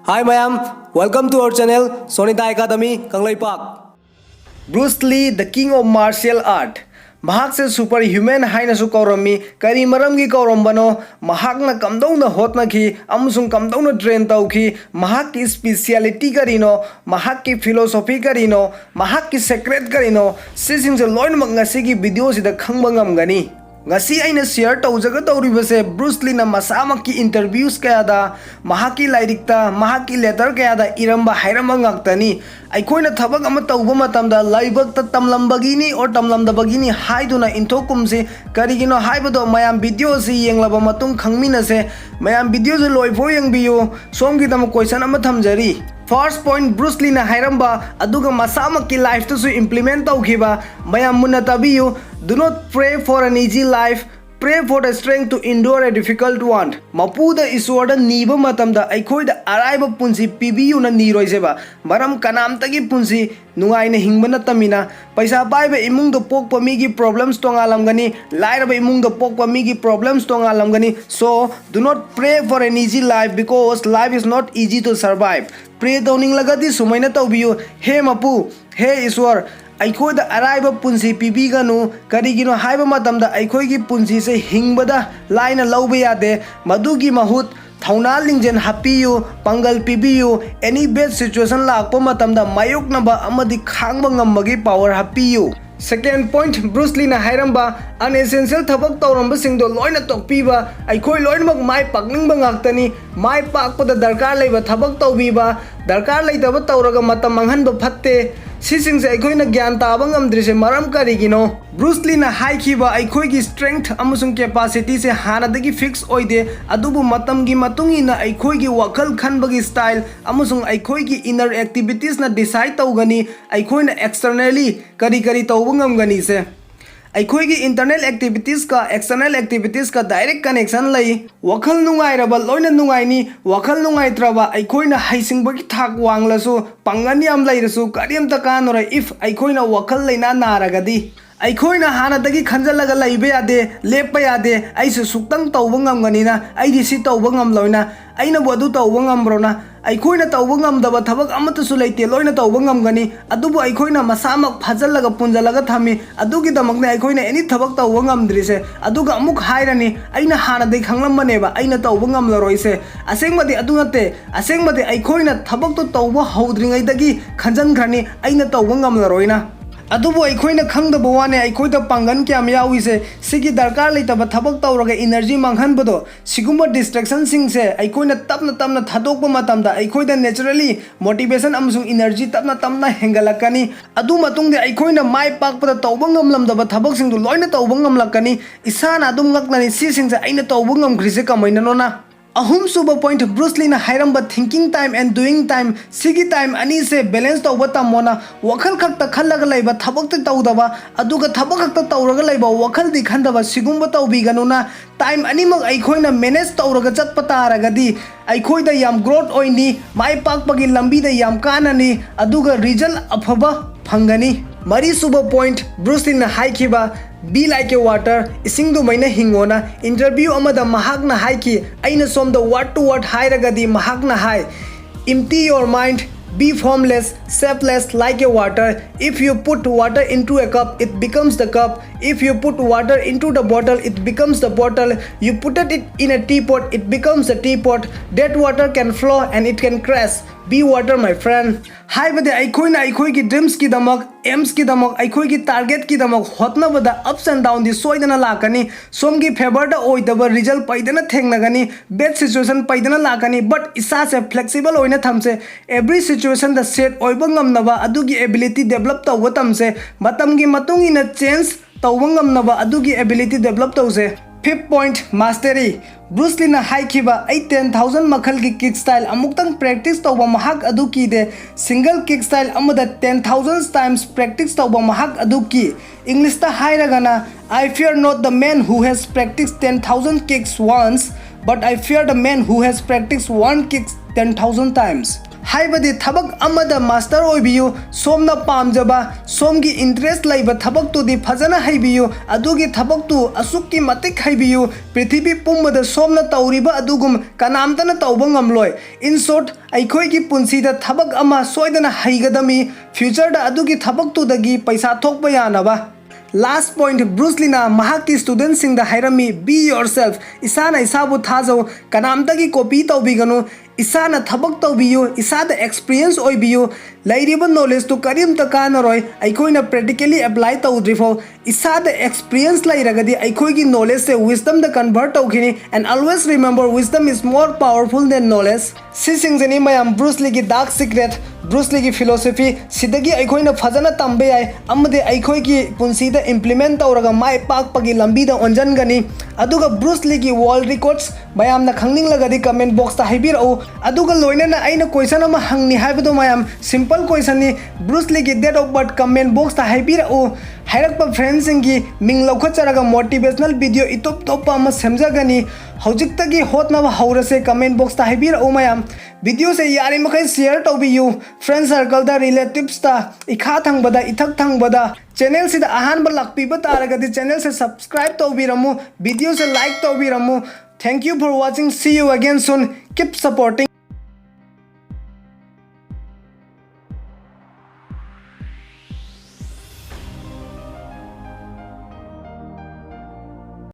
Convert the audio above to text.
Hi mayam, welcome to our channel Sonita Academy Kanglaipak. Bruce Lee, the king of martial art. Mahak se superhuman haina su kaurami kari maram gi kaurambano mahak na kamdong hotna ki amusung kamdong train tau ki mahak ki speciality karino mahak ki philosophy karino mahak ki secret karino sising se loin mak ngasi ki video sida khangba ngamgani ngasi aina share taujaga tauribase Bruce Lee na masamak ki interviews kaya da mahaki lairikta mahaki letter kaya da iramba hairamba ngaktani aikoina thabak ama tauba matamda laibak ta tamlambagini or tamlamdabagini haiduna intokumse karigino haibado mayam video si yenglaba matung khangmina se mayam video se loifo yengbiyo somgi dam question ama thamjari. First point, Bruce Lee na hairamba aduga masamak ki life to su implement taukiba mayam munna tabiyu. Do not pray for an easy life. Pray for the strength to endure a difficult one. Mapuda iswada niba matamda aikoida araiba punsi pibiyu na niroiseba maram kanamtagi punsi nungai na hingbana tamina paisa paiba imung do pokpa migi problems to ngalamgani lairaba imung do pokpa migi problems to ngalamgani. So do not pray for an easy life because life is not easy to survive. Pray tawning lagati sumaina tawbiyu. He mapu, he iswar aikoida araiba punsi pibiganu karigino haiba matamda aikoigi punsi se hingbada laina lauba yade madugi mahut thauna lingjen hapiyu pangal pibiyu any bad situation lakpa matamda mayoknaba amadi khangba ngambagi power hapiyu. Second point, Bruce Lee na hairamba unessential thabak tauramba singdo loina tokpiba aikoi loinmak mai pakningba ngaktani mai pakpada darkar leiba thabak tawbiba darkar leitaba tauraga matam manghanba phatte sising se aikoi na gyan taba ngamdrise maram karigino Bruce Lee na haikhiba aikoi gi strength amusung capacity se hanadagi fix oide adubu matam gi matungi na aikoi gi wakal khanbagi style amusung aikoi gi inner activities na decide tawgani aikoi na externally kari tawba ngamgani se aikoi gi internal activities ka external activities ka direct connection lai wakal nungai raba loina nungai ni wakal nungai traba aikoi na haisingba gi thak wanglasu pangani am lairasu kariam ta kanora if aikoi na wakal laina naragadi aikoina hanadagi khanjalaga laibe yade lepa yade aise suktang tawba ngamganina aidi si tawba ngamloina aina bodu tawba ngambrona aikoina tawba ngamdaba thabak amata su leite loina tawba ngamgani adubu aikoina masamak phajalaga punjalaga thami adugi damakne aikoina any thabak tawba ngamdrise aduga amuk hairani aina hanadai khanglambaneba aina tawba ngamlaroise asengmadi adunate asengmadi aikoina thabak to tawba haudringaidagi khanjangrani aina tawba ngamlaroina adubu aikoina khangdaba wane aikoida pangan kyam yawise sigi darkar leitaba thabak tawraga energy manghanbado sigumba distraction sing se aikoina tapna thadokba matamda aikoida naturally motivation amsung energy tapna hengalakani adu matungde aikoina mai pakpada tawba ngamlamdaba thabak singdu loina tawba ngamlakani isana adum ngaknani si sing se aina tawba ngamgrise kamaina nona. Ahum suba point, Bruce Lee na hairamba thinking time and doing time sigi time ani se balance tawba tamona wakal khakta khallaga laiba thabak ta tawdaba aduga thabak khakta tawraga laiba wakal di khandaba sigumba tawbiganuna time animak aikoina manage tawraga chatpa taragadi aikoida yam growth oini mai pakpagi lambi da yam kanani aduga result afaba phangani. Mari suba point, Bruce Lee na haikiba be like a water ising do maina hingona interview amada mahak na haiki aina somda word to word hairagadi mahak na hai empty your mind, be formless, shapeless like a water. If you put water into a cup, it becomes the cup. If you put water into the bottle, it becomes the bottle. You put it in a teapot, it becomes a teapot. That water can flow and it can crash. Be water, my friend. Hai bade aikoina aikoi ki dreams ki damak aims ki damak aikoi ki target ki damak hotna bada ups and down di soidana lakani somgi favor da oidaba result paidana thengnagani bad situation paidana lakani but isa se flexible oina thamse every situation da set oiba ngamnaba adugi ability develop tawba tamse matamgi matungina change tawba ngamnaba adugi ability develop tawse. Fifth point, mastery. Bruce Lee na haikiba 10,000 makhal ki kick style amuktang practice tawba mahak adu ki de single kick style amada 10,000 times practice tawba mahak adu ki English ta hairagana I fear not the man who has practiced 10,000 kicks once but I fear the man who has practiced one kick 10,000 times. हाइबदि थबक अमदा master ओइबियु सोमना पामजबा सोमगी interest Laiba थबक तुदि फजना हाइबियु अदुगी थबक तु असुक्की मतिक हाइबियु पृथ्वी पुम्बदा सोमना तौरिबा अदुगुम कनामतना तौबा ngamloi in short अखोइगी पुंसीदा थबक अमा सोइदना हाइगदमी फ्यूचरदा अदुगी थबक तुदगी पैसा थोकबा यानबा Last point, Bruce Lee na mahakki students sing the hairami be yourself. Isana isabu thazo kanamtagi copy taubiganu. Isana thabak taubiyu. Isada experience oibiyu. Lairiba knowledge to karim takanaroi. Aikoina practically apply taudrifo. Isada experience lairagadi aikoigi knowledge se wisdom the convert taukini. And always remember wisdom is more powerful than knowledge. Si singzani mayam Bruce Lee ki dark secret. Bruce Lee की philosophy सिदगी अखोइना फजना Tambe याय अमदे अखोइ की पुंसीदा implement तौरगा my पाक पगी लंबीदा ओंजनगनी अदुगा Bruce Lee की world records मयामना खंगनिंग लगदी comment box ता हाइबिरओ अदुगा लोइनना आइना question अमा हंगनी हाइबदो मयाम simple question नि Bruce Lee की date of birth comment box ता हाइबिरओ हाइरकपा फ्रेंड्स सिंगी मिंग लौखचरगा मोटिवेशनल वीडियो इतोप तोपा अमा सेमजगनी हौजिक्तगी होतनबा हौरसे comment box ता हाइबिरओ मयाम वीडियो से यारी मखै शेयर तौबियु फ्रेंड सर्कल दा रिलेटिव्स ता इखा थंगबदा इथक थंगबदा चैनल से अहानबा लाक्पिबा तारगदी चैनल से सब्सक्राइब तौबिरमु वीडियो से लाइक तौबिरमु thank you for watching see you again soon keep supporting